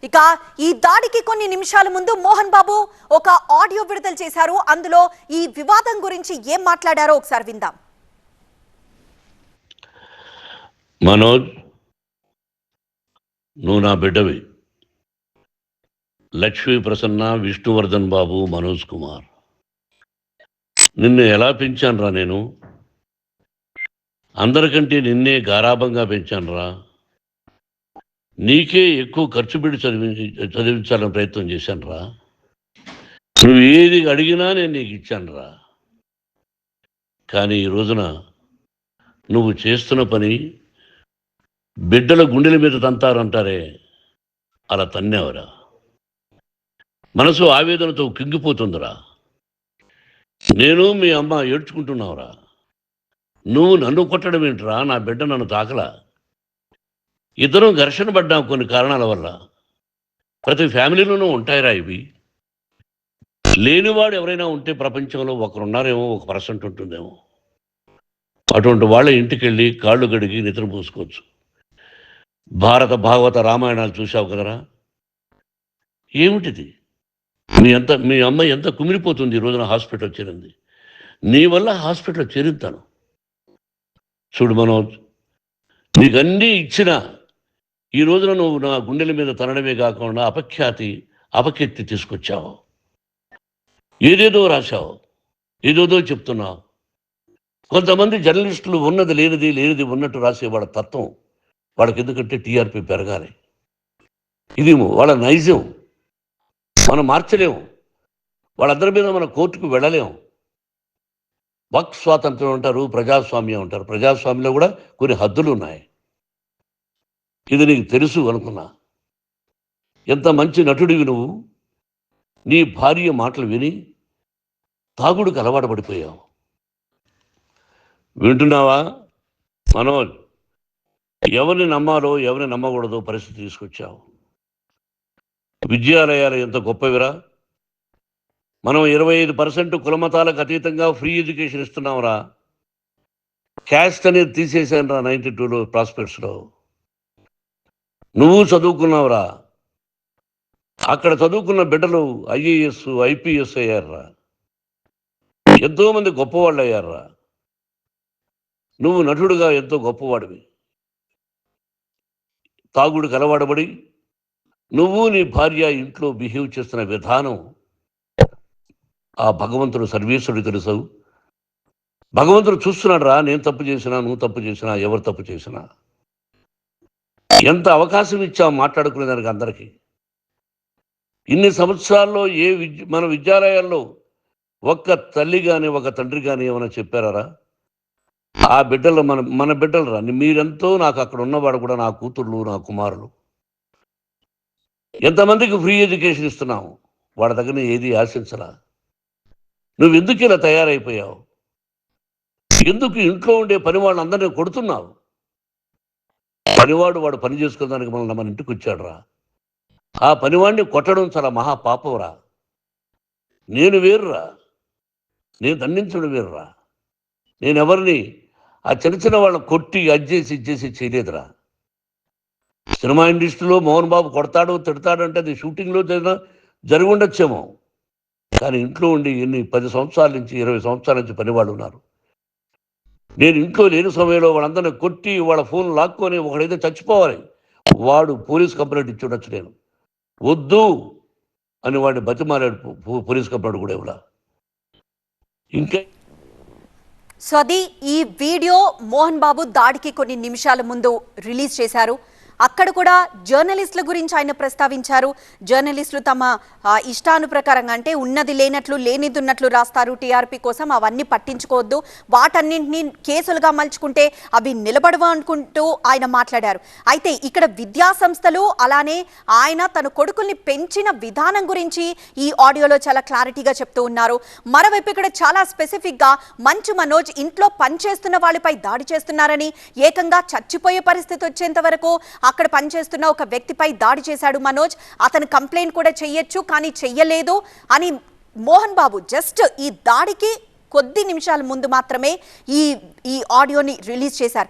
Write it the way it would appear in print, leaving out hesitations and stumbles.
ఇక ఈ దాడికి కొన్ని నిమిషాల ముందు మోహన్ బాబు ఒక ఆడియో విడుదల చేశారు. అందులో ఈ వివాదం గురించి ఏం మాట్లాడారో ఒకసారి విందాం. మనోజ్, నువ్వు నా బిడ్డవి. లక్ష్మీ ప్రసన్న, విష్ణువర్ధన్ బాబు, మనోజ్ కుమార్, నిన్ను ఎలా పెంచానురా నేను? అందరికంటే నిన్నే గారాభంగా పెంచానురా. నీకే ఎక్కువ ఖర్చు పెట్టి చదివించాలని ప్రయత్నం చేశానురా. నువ్వు ఏది అడిగినా నేను నీకు ఇచ్చానురా. కానీ ఈ రోజున నువ్వు చేస్తున్న పని బిడ్డల గుండెల మీద తంతారంటారే, అలా తన్నేవరా. మనసు ఆవేదనతో కింగిపోతుందిరా. నేను మీ అమ్మ ఏడ్చుకుంటున్నావురా. నువ్వు నన్ను కొట్టడం ఏంట్రా? నా బిడ్డ నన్ను తాకలా. ఇద్దరం ఘర్షణ పడ్డాం కొన్ని కారణాల వల్ల. ప్రతి ఫ్యామిలీలోనూ ఉంటాయిరా ఇవి. లేనివాడు ఎవరైనా ఉంటే ప్రపంచంలో ఒకరున్నారేమో, 1% ఉంటుందేమో. అటువంటి వాళ్ళ ఇంటికి వెళ్ళి కాళ్ళు గడిగి నిద్ర పూసుకోవచ్చు. భారత భాగవత రామాయణాలు చూశావు కదరా. ఏమిటిది? మీ అమ్మ ఎంత కుమిలిపోతుంది ఈ రోజున హాస్పిటల్ చేరింది. నీ వల్ల హాస్పిటల్ చేరుతాను. చూడు మనోజ్, నీకన్నీ ఇచ్చినా ఈ రోజున నువ్వు నా గుండెల మీద తనడమే కాకుండా అపకీర్తి తీసుకొచ్చావు. ఏదేదో రాశావు, ఏదేదో చెప్తున్నావు. కొంతమంది జర్నలిస్టులు ఉన్నది లేనిది, లేనిది ఉన్నట్టు రాసేవాళ్ళ తత్వం వాళ్ళకి. ఎందుకంటే టీఆర్పీ పెరగాలి. ఇది వాళ్ళ నైజం. మనం మార్చలేము. వాళ్ళందరి మీద మన కోర్టుకు వెళ్ళలేము. వాక్ స్వాతంత్రం అంటారు, ప్రజాస్వామ్యం అంటారు. ప్రజాస్వామ్యంలో కూడా కొన్ని హద్దులు ఉన్నాయి. ఇది నీకు తెలుసు అనుకున్నా. ఎంత మంచి నటుడివి నువ్వు. నీ భార్య మాటలు విని తాగుడుకు అలవాటు పడిపోయావు. వింటున్నావా మనోజ్? ఎవరిని నమ్మాలో ఎవరిని నమ్మకూడదో పరిస్థితి తీసుకొచ్చావు. విద్యాలయాలు ఎంత గొప్పవిరా. మనం 25% కులమతాలకు అతీతంగా ఫ్రీ ఎడ్యుకేషన్ ఇస్తున్నాంరా. క్యాస్ట్ అనేది తీసేసానురా 92లో ప్రాస్పెక్ట్స్లో. నువ్వు చదువుకున్నావురా. అక్కడ చదువుకున్న బిడ్డలు ఐఏఎస్, ఐపీఎస్ అయ్యారురా. ఎంతోమంది గొప్పవాళ్ళు అయ్యారురా. నువ్వు నటుడుగా ఎంతో గొప్పవాడివి. తాగుడికి అలవాడబడి నువ్వు నీ భార్య ఇంట్లో బిహేవ్ చేస్తున్న విధానం ఆ భగవంతుడు సర్వేశ్వరుడు తెలుసు. భగవంతుడు చూస్తున్నాడు రా. నేను తప్పు చేసినా, నువ్వు తప్పు చేసినా, ఎవరు తప్పు చేసినా. ఎంత అవకాశం ఇచ్చావు మాట్లాడుకునేదానికి అందరికీ. ఇన్ని సంవత్సరాల్లో మన విద్యాలయాల్లో ఒక్క తల్లి కానీ ఒక తండ్రి కానీ ఏమైనా చెప్పారా? ఆ బిడ్డలు మన బిడ్డలు రా. మీరెంతో నాకు అక్కడ ఉన్నవాడు కూడా నా కూతుర్లు, నా కుమారులు. ఎంతమందికి ఫ్రీ ఎడ్యుకేషన్ ఇస్తున్నావు. వాళ్ళ దగ్గర ఏది ఆశించలా. నువ్వు ఎందుకు ఇలా తయారైపోయావు? ఎందుకు ఇంట్లో ఉండే పని వాళ్ళందరినీ కొడుతున్నావు? పనివాడు వాడు పని చేసుకోవడానికి మన ఇంటికి వచ్చాడు రా. ఆ పనివాడిని కొట్టడం చాలా మహాపాపంరా. నేను వేరురా. నేను దండించడం వేరురా. నేను ఎవరిని ఆ చిన్న వాళ్ళని కొట్టి అజ్జేసి ఇచ్చేసి చేయలేదురా. సినిమా ఇండస్ట్రీలో మోహన్ బాబు కొడతాడు, తిడతాడు అంటే అది షూటింగ్లో జరిగి ఉండొచ్చేమో. కానీ ఇంట్లో ఉండి 10 సంవత్సరాల నుంచి 20 సంవత్సరాల నుంచి పనివాళ్ళు ఉన్నారు. నేను ఇంట్లో లేని సమయంలో వాళ్ళందరినీ కొట్టి వాళ్ళ ఫోన్ లాక్కొని ఒకడైతే చచ్చిపోవాలి. వాడు పోలీస్ కంప్లైంట్ ఇచ్చి ఉండొచ్చు. నేను వద్దు అని వాడిని బతిమాలాడు. పోలీస్ కంప్లైంట్ కూడా ఇవ్వలా. ఇంకా సో అది ఈ వీడియో మోహన్ బాబు దాడికి కొన్ని నిమిషాల ముందు రిలీజ్ చేశారు. అక్కడ కూడా జర్నలిస్టుల గురించి ఆయన ప్రస్తావించారు. జర్నలిస్టులు తమ ఇష్టానుప్రకారంగా, అంటే ఉన్నది లేనట్లు లేనిది ఉన్నట్లు రాస్తారు టీఆర్పీ కోసం, అవన్నీ పట్టించుకోవద్దు, వాటన్నింటినీ కేసులుగా మలుచుకుంటే అవి నిలబడవు అనుకుంటూ ఆయన మాట్లాడారు. అయితే ఇక్కడ విద్యా సంస్థలు అలానే ఆయన తన కొడుకుల్ని పెంచిన విధానం గురించి ఈ ఆడియోలో చాలా క్లారిటీగా చెప్తూ ఉన్నారు. మరోవైపు ఇక్కడ చాలా స్పెసిఫిక్గా మంచు మనోజ్ ఇంట్లో పనిచేస్తున్న వాళ్ళపై దాడి చేస్తున్నారని, ఏకంగా చచ్చిపోయే పరిస్థితి వచ్చేంత వరకు అక్కడ పనిచేస్తున్న ఒక వ్యక్తిపై దాడి చేశాడు మనోజ్. అతను కంప్లైంట్ కూడా చెయ్యొచ్చు కానీ చెయ్యలేదు అని మోహన్ బాబు జస్ట్ ఈ దాడికి కొద్ది నిమిషాల ముందు మాత్రమే ఈ ఆడియోని రిలీజ్ చేశారు.